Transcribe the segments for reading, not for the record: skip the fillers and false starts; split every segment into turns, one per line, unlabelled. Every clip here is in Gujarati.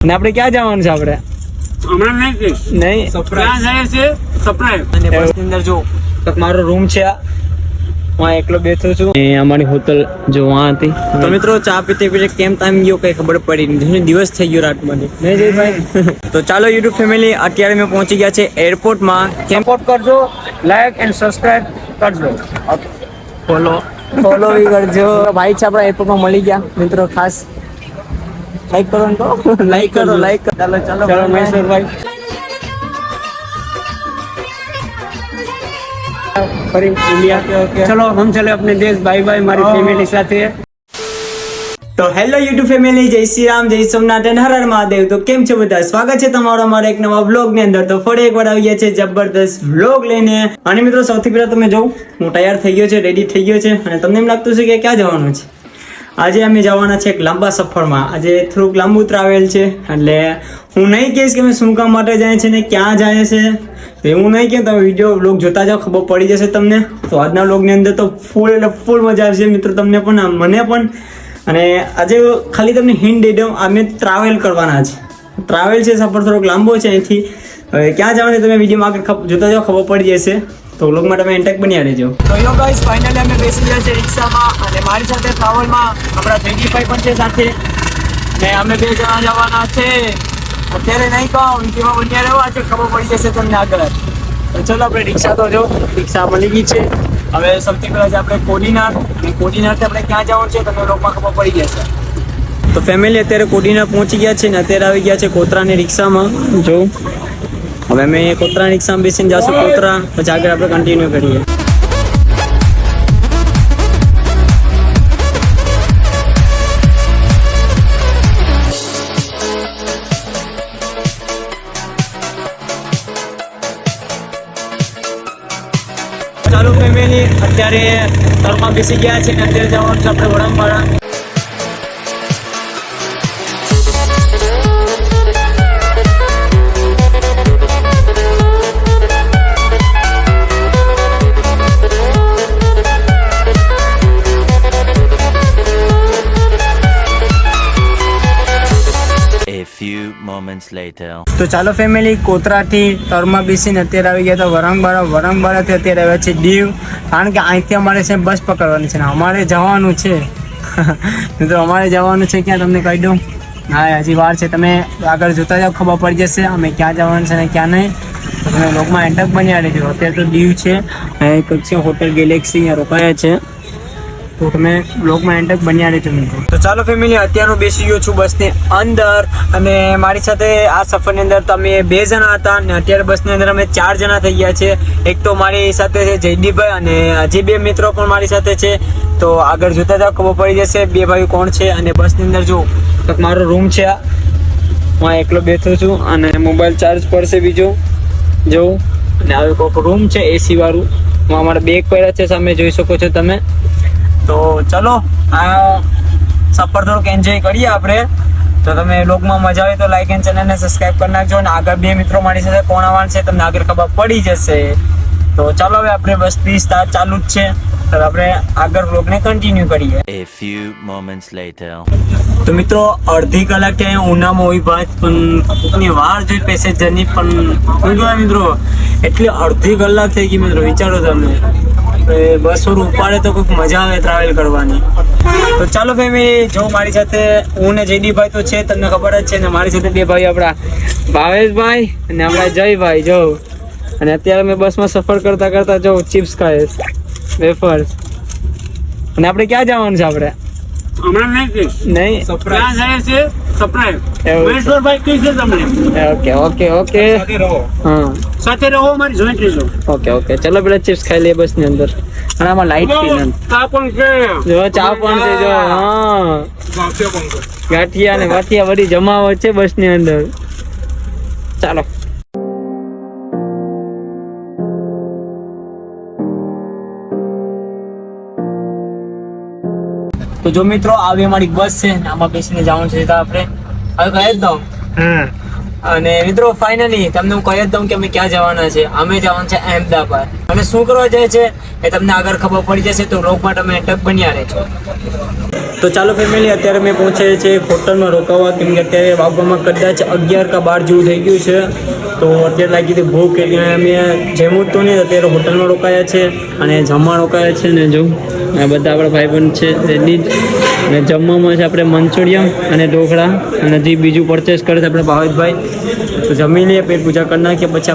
અને આપણે ક્યાં જવાનું છે? આપણે
હમણાં નહીં
સરપ્રાઈઝ
જાય છે સરપ્રાઈઝ.
અને બસની અંદર જો મારો રૂમ છે, હું એકલો બેઠો છું. અમારી હોટલ જો વहाँ હતી. તો મિત્રો ચા પીતે પીતે કેમ ટાઈમ ગયો કઈ ખબર પડી નહીં, દિવસ થઈ ગયો રાત મને નહીં જયભાઈ. તો ચાલો યુટ્યુબ ફેમિલી, અત્યારે મેં પહોંચી ગયા છે એરપોર્ટમાં.
સપોર્ટ કરજો, લાઈક એન્ડ સબસ્ક્રાઇબ કરજો,
ફોલો બી કરજો. ભાઈ છે આપણા એરપોર્ટમાં મળી ગયા મિત્રો. ખાસ લાઈક કરો ને, તો લાઈક કરો. ચાલો
ચલો મહેશ્વરભાઈ.
ફરી ઇન્ડિયા.
चलो हम चले अपने देश. बाय बाय મારી ફેમિલી સાથે.
તો હેલો યુટ્યુબ ફેમિલી, જય શ્રી રામ, જય સોમનાથ અને હર હર મહાદેવ. તો કેમ છો બધા? સ્વાગત છે તમારો અમારા એક નવા વ્લોગ ની અંદર. તો ફરી એકવાર આવી ગયા છે જબરદસ્ત વ્લોગ લઈને. અને મિત્રો સૌથી પહેલા તમે જો હું તૈયાર થઈ ગયો છે, રેડી થઈ ગયો છે. અને તમને એમ લાગતું છે કે ક્યાં જવાનું છે? આજે અમે જવાના છે એક લાંબા સફરમાં. આજે થોડુંક લાંબુ ટ્રાવેલ છે, એટલે હું નહીં કહીશ કે અમે શું કામ માટે જાય છે ને ક્યાં જાય છે. એવું નહીં કે તમે વિડીયો વ્લોગ જોતા જાઓ, ખબર પડી જશે તમને. તો આજના વ્લોગની અંદર તો ફૂલ એટલે ફૂલ મજા આવશે મિત્રો, તમને પણ મને પણ. અને આજે ખાલી તમને હિન્ટ દઈ દઉં, અમે ટ્રાવેલ કરવાના છે. ટ્રાવેલ છે, સફર થોડોક લાંબો છે અહીંથી. હવે ક્યાં જવાનું તમે વિડીયોમાં આગળ જોતા જાઓ, ખબર પડી જશે. તો વ્લોગમાં તમે એન્ટેક બન્યા રહેજો. તો યો ગાઈસ, ફાઇનલી અમે બેસી ગયા છે રિક્ષામાં. અને મારી સાથે ટ્રાવેલમાં આપણા જયદીપભાઈ પણ છે સાથે. ને અમે બે જણા જવાના છે. અત્યારે નહીં કહું, વિડીયોમાં બન્યા રહેવા છે, ખબર પડી જશે તમને આગળ. તો ચલો આપણે રિક્ષા તો જો રિક્ષા મળી ગઈ છે. હવે સૌથી પહેલાં આપણે કોડીનાર. અને કોડીનારથી આપણે ક્યાં જવાનું છે તમને વ્લોગમાં ખબર પડી જશે. તો ફેમિલી અત્યારે કોડીનાર પહોંચી ગયા છે ને અત્યારે આવી ગયા છે કોતરાની રિક્ષામાં. જો હવે અમે કોતરાની રિક્ષામાં બેસીને જશું કોતરા, પછી આગળ આપણે કન્ટિન્યુ કરીએ. ચાલો ફેમિલી, અત્યારે તરમાં બેસી ગયા છે ને અત્યારે જવાનું છે આપણે વડાંગવાળા. તો ચાલો ફેમિલી, કોતરાથી તરમાં બેસીને અત્યારે આવી ગયા હતા વરાંગબાળા. વરાંગબાળાથી અત્યારે આવ્યા છે દીવ, કારણ કે અહીંથી અમારે છે બસ પકડવાની છે ને અમારે જવાનું છે. મિત્રો અમારે જવાનું છે ક્યાં તમને કહી દઉં. હા, હજી વાર છે, તમે આગળ જોતા જાઓ, ખબર પડી જશે અમે ક્યાં જવાનું છે ને ક્યાં નહીં. તો તમે લોકમાં એન્ટક બન્યા રહેજો. અત્યારે તો દીવ છે, એક છે હોટલ ગેલેક્સી, અહીંયા રોકાયા છે. તો તમે બ્લોગમાં એન્ટક બન્યા રહેજો મિત્રો. તો ચાલો ફેમિલી, અત્યારનું બેસી ગયો છું બસની અંદર. અને મારી સાથે આ સફરની અંદર તમે 2 જણા હતા અને અત્યારે બસની અંદર અમે 4 જણા થઈ ગયા છે. એક તો મારી સાથે છે જયદીપભાઈ અને હજી 2 મિત્રો પણ મારી સાથે છે. તો આગળ જોતા જાઓ, ખબર પડી જશે 2 ભાઈઓ કોણ છે. અને બસની અંદર જો મારો રૂમ છે, હું એકલો બેઠો છું અને મોબાઈલ ચાર્જ પડશે બીજો જો. અને હવે કોઈક રૂમ છે એસી વાળું. હું અમારા બેગ પડ્યા છે સામે જોઈ શકો છો તમે. તો ચલો આ સફર થોડુંક એન્જોય કરીએ આપણે. તો તમે વ્લોગમાં મજા આવે તો લાઈક એન્ડ ચેનલને સબસ્ક્રાઈબ કરી નાખજો. અને આગળ 2 મિત્રો મારી સાથે કોણ આવવાનું છે તમને આગળ ખબર પડી જશે. તો ચાલો હવે આપણે બસની સ્ટાર્ટ ચાલુ જ છે, તો આપણે આગળ વ્લોગને કન્ટિન્યુ કરીએ.
A few moments later.
તો મિત્રો અડધી કલાક ત્યાં ઉનામાં હોય ભાઈ, પણ કોઈકની વાર જોઈ પેસેન્જરની પણ શું કહેવાય મિત્રો, એટલી અડધી કલાક થઈ ગઈ મિત્રો. વિચારો તમે, બસ થોડું ઉપાડે તો કોઈક મજા આવે ટ્રાવેલ કરવાની. તો ચાલો ફેમિલી, જો મારી સાથે હું ને જયદીપભાઈ તો છે, તમને ખબર જ છે. ને મારી સાથે 2 ભાઈ આપણા ભાવેશભાઈ અને આપણા જયભાઈ જો. અને અત્યારે અમે બસમાં સફર કરતા કરતા જો ચિપ્સ ખાય, વેફર્સ. અને આપણે ક્યાં જવાનું છે? આપણે
હમણાં નહીં સરપ્રાઈઝ જાય છે સરપ્રાઈઝ. મહેશ્વરભાઈ કહી છે તમને.
ઓકે હા,
સાથે રહો, મારી જોઈન્ટ રહેજો.
ઓકે ચલો પેલા ચિપ્સ ખાઈ લઈએ બસની અંદર. અને આમાં લાઈટ પીને
ચા પણ છે,
જો ચા પણ છે જો. હા, ગાંઠિયા ને વાઠિયા બધી જમાવટ છે બસની અંદર. ચાલો તો જો મિત્રો આવી અમારી બસ છે, આમાં બેસીને જવાનું છે આપણે. હવે કહી જ દઉં. અને મિત્રો ફાઇનલી તમને હું કહી જ દઉં કે અમે ક્યાં જવાના છે. અમે જવાનું છે અહેમદાબાદ. અને શું કરવા જાય છે એ તમને આગળ ખબર પડી જશે. તો વ્લોગમાં તમે એન્ટક બન્યા રહેજો. તો ચાલો ફેમિલી, અત્યારે મેં પહોંચે છે હોટલમાં રોકાવા, કેમ કે અત્યારે વાગવામાં કદાચ 11 કે 12 જેવું થઈ ગયું છે. તો અત્યારે લાગી હતી ભૂખ, એટલે અમે જેમું તો નહીં, અત્યારે હોટલમાં રોકાયા છે અને જમવા રોકાયા છે. ને જો આ બધા આપણા ભાઈબંધ છે રેડી જ. અને જમવામાં છે આપણે મંચુરિયમ અને ઢોકળા, અને હજી બીજું પરચેસ કરે છે આપણે ભાવેશભાઈ. તો જમી લઈએ, પેટ પૂજા કરી નાખીએ, પછી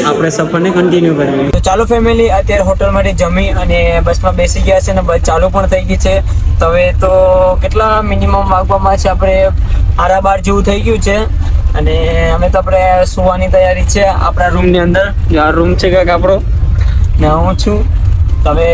આપણે સફરને કન્ટિન્યુ કરીએ. તો ચાલો ફેમિલી, અત્યારે હોટલમાંથી જમી અને બસમાં બેસી ગયા છે, અને બસ ચાલુ પણ થઈ ગઈ છે. તો હવે તો કેટલા મિનિમમ વાગવામાં છે, આપણે 12:30 જેવું થઈ ગયું છે. અને અમે તો આપણે સુવાની તૈયારી છે આપણા રૂમની અંદર. આ રૂમ છે કંઈક આપણો, ને હું છું. તો હવે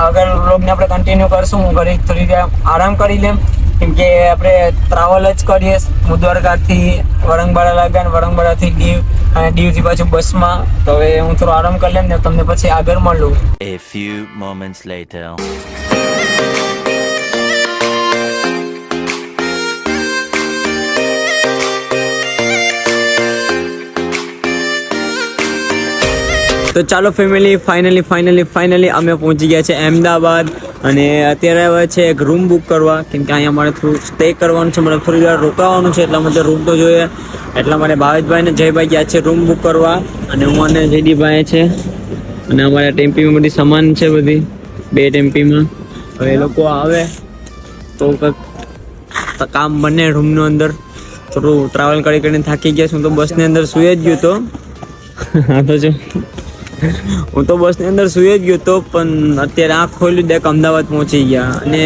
આગળ વ્લોગને આપણે કન્ટિન્યુ કરશું. હું ઘરે થોડી આરામ કરી લેમ, કેમ કે આપણે ટ્રાવેલ જ કરીએ મુદ્વારકાથી વરંગબાડા લાગ્યા, અને વરંગબાડાથી દીવ, અને દીવથી પાછું બસમાં. તો હવે હું થોડો આરામ કરી લેમ ને તમને પછી આગળ મળું.
A few moments later.
તો ચાલો ફેમિલી, ફાઇનલી અમે પહોંચી ગયા છે અમદાવાદ. અને અત્યારે હવે છે એક રૂમ બુક કરવા, કેમ કે અહીંયા અમારે થોડું સ્ટે કરવાનું છે, મને થોડી વાર રોકાવાનું છે, એટલા માટે રૂમ તો જોઈએ. એટલા માટે ભાવેશભાઈ ને જયભાઈ ગયા છે રૂમ બુક કરવા, અને હું અને જયદીપભાઈ છે. અને અમારા ટેમ્પીમાં બધી સામાન છે, બધી 2 ટેમ્પીમાં. હવે એ લોકો આવે તો કંઈક કામ બને રૂમનું અંદર. થોડું ટ્રાવેલ કરીને થાકી ગયા છું, હું તો બસની અંદર સૂઈ જ ગયો હતો. હા તો જો હું તો બસની અંદર સૂઈ જ ગયો હતો, પણ અત્યારે આંખ ખોલ્યું દેખ અમદાવાદ પહોંચી ગયા. અને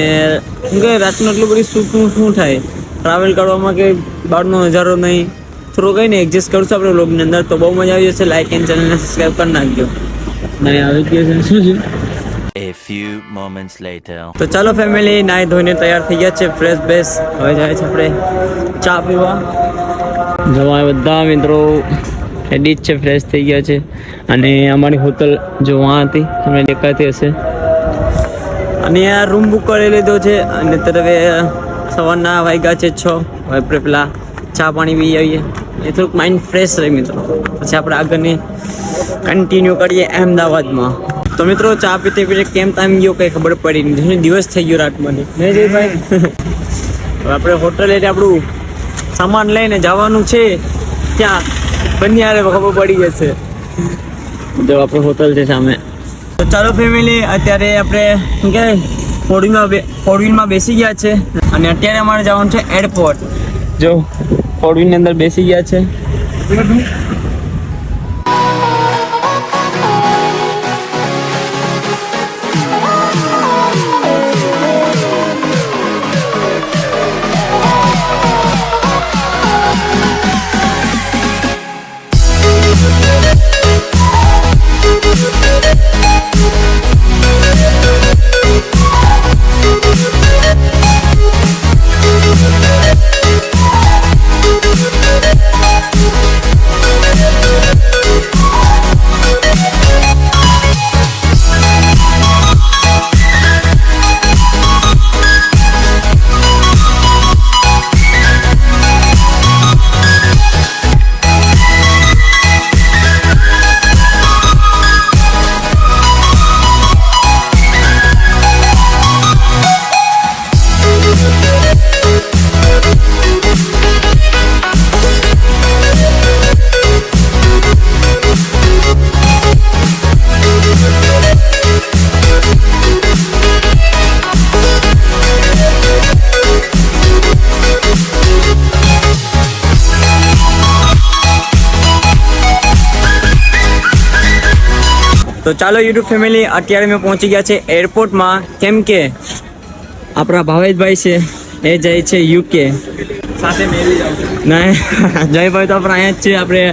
શું કહે, રાતનું એટલું બધું શું થાય ટ્રાવેલ કરવામાં, કે બહારનો નજારો નહીં. થોડું કંઈ નહીં એડજસ્ટ કરશું આપણે વ્લોગની અંદર. તો બહુ મજા આવી જશે. લાઈક એન્ડ ચેનલને સબસ્ક્રાઈબ કરી નાખજો. નહીં આવી ગયો છે શું છે.
A few moments later.
તો ચાલો ફેમિલી, નાહી ધોઈને તૈયાર થઈ ગયા છે, ફ્રેશ બેસ. હવે જાય છે આપણે ચા પીવા. જવા બધા મિત્રો રેડી જ છે, ફ્રેશ થઈ ગયા છે. અને અમારી હોટલ જો વहाँ હતી, તમને દેખાતી હશે. અને આ રૂમ બુક કરી લીધો છે. અને અત્યારે સવારના વાગ્યા છે 6. હવે આપણે પેલા ચા પાણી પી આવીએ, એ થોડુંક માઇન્ડ ફ્રેશ રહે મિત્રો. પછી આપણે આગળની કન્ટિન્યુ કરીએ અમદાવાદમાં. તો મિત્રો ચા પીતે પીતે કેમ ટાઈમ ગયો કંઈ ખબર પડી નહીં. દિવસ થઈ ગયો રાતમાં નહીં જયભાઈ. હવે આપણે હોટલ એટલે આપણું સામાન લઈને જવાનું છે ત્યાં, બંને યારે ખબર પડી જશે. જો આપણે હોટલ છે સામે. તો ચાલો ફેમિલી, અત્યારે આપણે શું કહેવાય ફોર વ્હીલમાં બેસી ગયા છે. અને અત્યારે અમારે જવાનું છે એરપોર્ટ. જો ફોર વ્હીલની અંદર બેસી ગયા છે. તો ચાલો યુટ્યુબ ફેમિલી, અત્યારે મેં પહોંચી ગયા છે એરપોર્ટમાં, કેમ કે આપણા ભાવેશભાઈ છે એ જાય છે યુકે સાથે. નહીં જયભાઈ તો આપણે અહીંયા જ છે. આપણે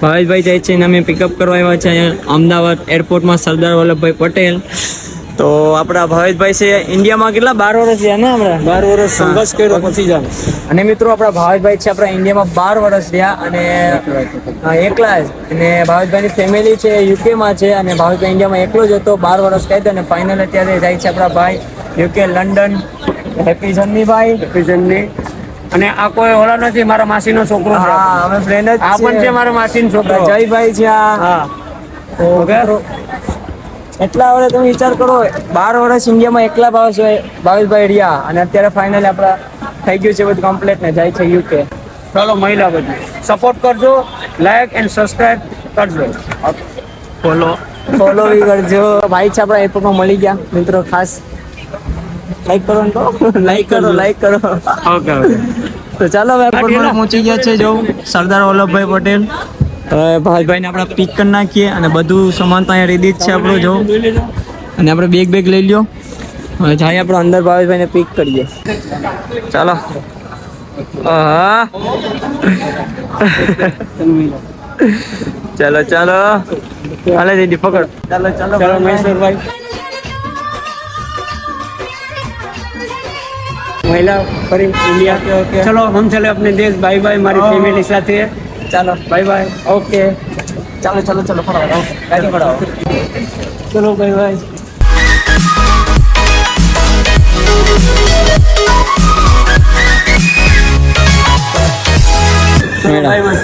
ભાવેશભાઈ જાય છે, એને અમે પિકઅપ કરવા આવ્યા છે અહીંયા અમદાવાદ એરપોર્ટમાં, સરદાર વલ્લભભાઈ પટેલ. તો આપણા ભાવેશભાઈ છે ઇન્ડિયામાં કેટલા 12 વર્ષ રહ્યા ને, આપણે 12 વર્ષ સંઘર્ષ કર્યો પછી જ. અને મિત્રો આપણા ભાવેશભાઈ છે આપણા ઇન્ડિયામાં 12 વર્ષ રહ્યા, અને એકલા જ. અને ભાવેશભાઈની ફેમિલી છે યુકેમાં છે, અને ભાવેશભાઈ ઇન્ડિયામાં એકલો જ હતો 12 વર્ષ કહી દો. અને ફાઇનલ અત્યારે જાય છે આપણા ભાઈ યુકે લંડન. હેપી જર્ની ભાઈ, હેપી જર્ની. અને આ કોઈ ઓલા નથી, મારા માસીનો છોકરો છે. હા, અમે ફ્રેન્ડ જ. આ પણ છે મારા માસીનો છોકરો જયભાઈ છે. હા ઓકે. એટલા વર્ષ તમે વિચાર કરો, 12 વર્ષ ઇન્ડિયામાં એકલા ભાવેશભાઈ રહ્યા અને અત્યારે ફાઇનલી આપણા થઈ ગયું છે બધું કમ્પ્લીટ ને જાય છે યુકે.
ચાલો મહિલા બધી સપોર્ટ કરજો, લાઈક એન્ડ સબસ્ક્રાઇબ કરજો.
ફોલો બી કરજો. ભાઈ છે આપણા એરપોર્ટમાં મળી ગયા મિત્રો, ખાસ લાઈક કરો ને તો લાઈક કરો.
ઓકે
તો ચાલો હવે એરપોર્ટમાં પહોંચી ગયા છે જો સરદાર વલ્લભભાઈ પટેલ. હવે ભાવેશભાઈને આપણે પિક કરી નાખીએ અને બધું સામાન તો અહીંયા રેડી જ છે આપણું જો. અને આપણે બેગ લઈ લ્યો. હવે જાય આપણે અંદર ભાવેશભાઈને પિક કરીએ. ચાલો. હા ચાલો હાલે દીદી પકડ.
ચાલો મહેશ્વરભાઈ.
મહિલા ફરી ઇન્ડિયા.
ચલો હમ ચલે अपने देश. बाय बाय મારી ફેમિલી સાથે.
ચાલો
બાય બાય.
ઓકે ચાલો ફટાફટ ગાડી પડાવો. ચલો બાય.
Bye bye.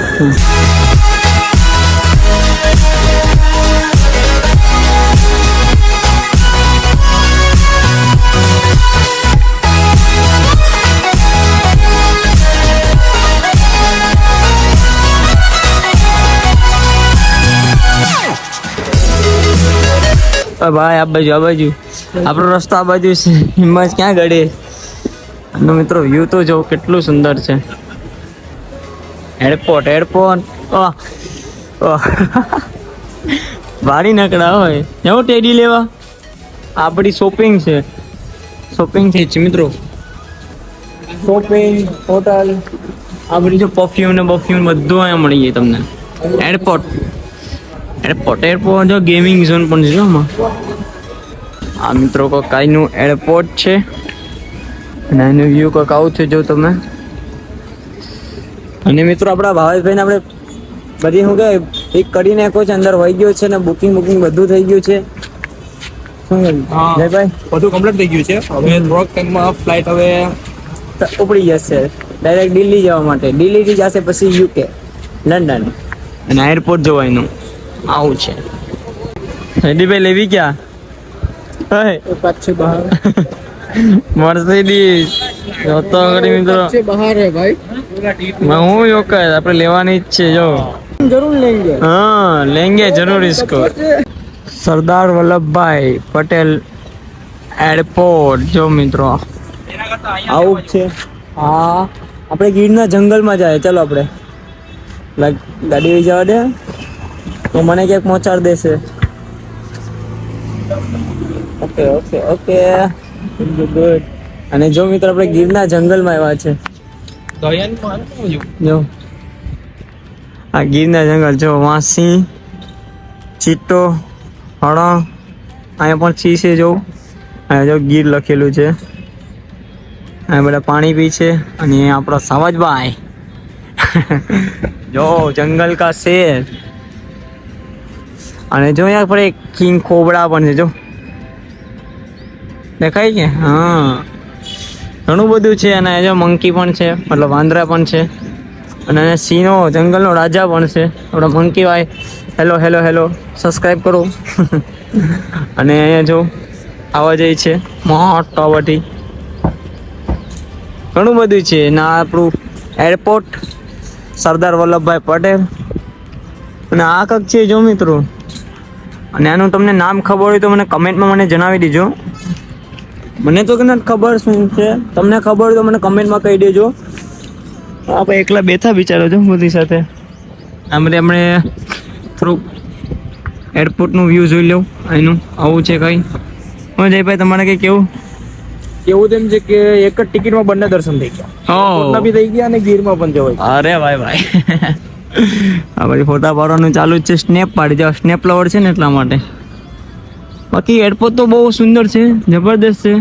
ભાઈ આ બાજુ આપણો રસ્તો આ બાજુ છે. હિંમત ક્યાં ગળે. અને મિત્રો વ્યૂ તો જો કેટલું સુંદર છે. એરપોર્ટ વાડી નકડા હોય એવું ટેડી લેવા. આ બધી શોપિંગ છે મિત્રો. શોપિંગ હોટલ આ બધી જો પરફ્યુમ ને બધું અહીંયા મળી જાય તમને. એરપોર્ટ જો ગેમિંગ ઝોન પણ છે આમાં. આ મિત્રો કાઈનું એરપોર્ટ છે અને એનું વ્યૂ કંઈક આવું છે જો તમે. અને મિત્રો આપણા ભાવેશભાઈને આપણે બધી શું કહે એક કરી નાખો છે, અંદર વહી ગયો છે ને બુકિંગ બધું થઈ ગયું છે. શું કહ્યું જયભાઈ?
બધું કમ્પ્લીટ થઈ ગયું છે. હવે થોડાક ટાઈમમાં ફ્લાઇટ હવે
ઉપડી જશે ડાયરેક્ટ દિલ્હી જવા માટે. દિલ્હીથી જશે પછી યુકે લંડન. અને એરપોર્ટ જોવાનું આવું છે. હૈદીભાઈ લેવી ક્યાં
પાછે બહાર
મર્સિડીઝ જોતો કરી મિત્રો.
બહાર હે ભાઈ.
હું યોકે આપણે લેવાની જ છે જો.
જરૂર લેંગે.
हाँ लेंगे जरूर इसको. सरदार वल्लभभाई पटेल એરપોર્ટ જો મિત્રો આવું જ છે. હા આપણે ગીરના જંગલમાં જાય. ચાલો આપણે ગાડી લઈ જવા દે તો મને ક્યાંક પહોંચાડ દેશે. Okay good. અને જો મિત્રો આપણે ગીરના જંગલમાં આવ્યા છે જો. આ ગીરના જંગલ જો વાં સિંહ, ચિત્તો, હરણ, અહીંયા પણ સિંહ છે જો. અહીંયા જો ગીર લખેલું છે. અહીંયા બધા પાણી પી છે. અને અહીંયા આપણો સાવજભાઈ જો જંગલ કા શેર. અને જો અહીંયા પર એક કિંગ કોબરા પણ છે જો દેખાય છે. હા ઘણું બધું છે. અને જો મંકી પણ છે મતલબ વાંદરા પણ છે. અને સિંહનો જંગલનો રાજા પણ છે આપણો મંકી ભાઈ. હેલો સબસ્ક્રાઈબ કરો. અને અહીંયા જો આવા જાય છે મોટા બધી ઘણું બધું છે. ના આપણું એરપોર્ટ સરદાર વલ્લભભાઈ પટેલ. અને આ કંઈક છે જો મિત્રો. અને આનું તમને નામ ખબર હોય તો મને કમેન્ટમાં મને જણાવી દેજો. મને તો નથી ખબર શું છે. તમને ખબર હોય તો મને કમેન્ટમાં કહી દેજો. આપણે એકલા બેઠા વિચારો છો બધી સાથે. આમ આપણે થોડુંક એરપોર્ટનું વ્યૂ જોઈ લઉં. એનું આવું છે કંઈ. હું જયભાઈ તમારે કંઈ કેવું?
એવું તેમ છે કે એક જ ટિકિટમાં બંને દર્શન થઈ ગયા. એરપોર્ટના બી થઈ ગયા અને ગીરમાં પણ જવાય.
અરે ભાઈ આ બધી ફોટા પાડવાનું ચાલુ જ છે. સ્નેપ પાડી જાવ. સ્નેપ લવર છે ને એટલા માટે. બાકી એરપોર્ટ તો બહુ સુંદર છે, જબરદસ્ત છે,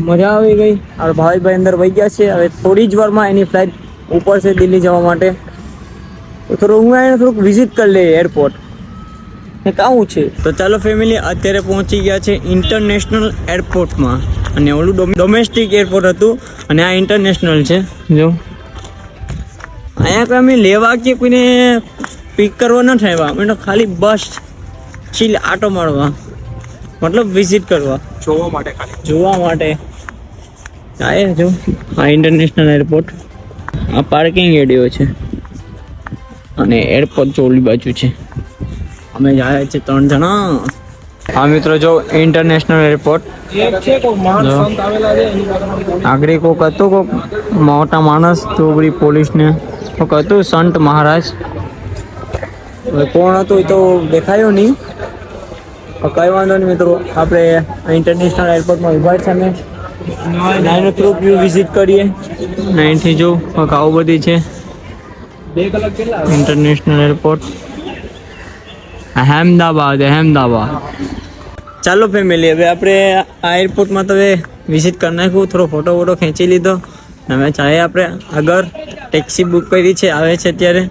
મજા આવી ગઈ. હવે ભાવેશભાઈ અંદર વહી ગયા છે. હવે થોડી જ વારમાં એની ફ્લાઇટ ઉપર છે દિલ્હી જવા માટે. તો થોડું હું એને થોડુંક વિઝિટ કરી લઈએ એરપોર્ટ આવું છે. તો ચાલો ફેમિલી અત્યારે પહોંચી ગયા છે ઇન્ટરનેશનલ એરપોર્ટમાં. અને ઓલું ડોમેસ્ટિક એરપોર્ટ હતું અને આ ઇન્ટરનેશનલ છે જો. અહીંયા કોઈ અમે લેવા કે કોઈને પિક કરવા નથી આવ્યા. અમે તો ખાલી બસ ચીલ આટો મારવા. મતલબ વિઝિટ કરવા
જોવા માટે ખાલી.
જોવા માટે આયા જો આ ઇન્ટરનેશનલ એરપોર્ટ આ પાર્કિંગ એરિયો છે અને એરપોર્ટ જો ઓલી બાજુ છે અમે જાય છે 3 જણા હા મિત્રો જો ઇન્ટરનેશનલ એરપોર્ટ
એક છે કોઈ મહાન સંત આવેલા છે એની પાસે
આગળ કોક હતું કોક મોટા માણસ ચોગડી પોલીસને કોક હતું સંત મહારાજ હવે કોણ હતું એ તો દેખાયું નહીં કઈ વાંધો નહીં મિત્રો આપણે ઇન્ટરનેશનલ એરપોર્ટમાં ઉભા છે અમે નાનો થ્રુ વ્યૂ વિઝિટ કરીએ નાઇનથી જો કોક આવું બધી છે
2 કલાક કેટલા
ઇન્ટરનેશનલ એરપોર્ટ અહેમદાબાદ ચાલો ફેમિલી હવે આપણે આ એરપોર્ટમાં તો હવે વિઝિટ કરી નાખ્યું થોડો ફોટો વોટો ખેંચી લીધો હવે ચાહે આપણે આગળ ટેક્સી બુક કરી છે આવે છે અત્યારે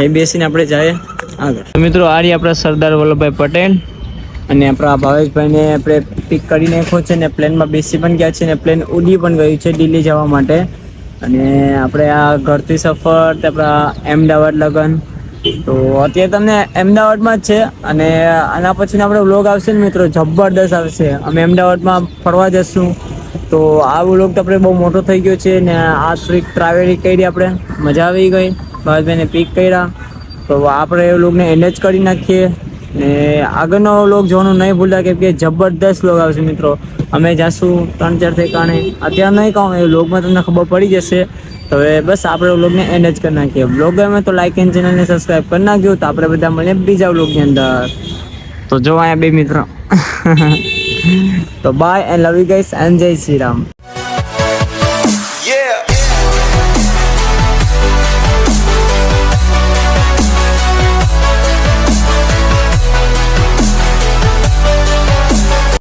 એ બેસીને આપણે જઈએ આગળ મિત્રો આ રહી આપણા સરદાર વલ્લભભાઈ પટેલ અને આપણા ભાવેશભાઈને આપણે પિક કરી નાખ્યો છે ને પ્લેનમાં બેસી પણ ગયા છે ને પ્લેન ઉડી પણ ગયું છે દિલ્હી જવા માટે અને આપણે આ ઘરથી સફર તે આપણા અહેમદાબાદ લગન તો અત્યારે તમને અહેમદાબાદમાં જ છે અને આના પછીનો આપણે વ્લોગ આવશે ને મિત્રો જબરદસ્ત આવશે અમે અહેમદાબાદમાં ફરવા જઈશું તો આ વ્લોગ તો આપણે બહુ મોટો થઈ ગયો છે ને આ થોડીક ટ્રાવેલિંગ કરી આપણે મજા આવી ગઈ ભાવેશભાઈને પિક કર્યા તો આપણે એ વ્લોગને એન્ડ જ કરી નાખીએ ને આગળનો વ્લોગ જોવાનું નહીં ભૂલતા કેમ કે જબરદસ્ત વ્લોગ આવશે મિત્રો અમે જાશું 3-4 ઠેકાણે અત્યારે નહીં કહું એ વ્લોગમાં તમને ખબર પડી જશે તો હવે બસ આપણે વ્લોગને એન્ડ જ કરી નાખીએ વ્લોગ ગમે તો લાઈક એન્ડ ચેનલને સબસ્ક્રાઈબ કરી નાખજો તો આપણે બધા મળીએ બીજા વ્લોગની અંદર તો જો અહીંયા બે મિત્રો તો bye and love you guys and જય શ્રી રામ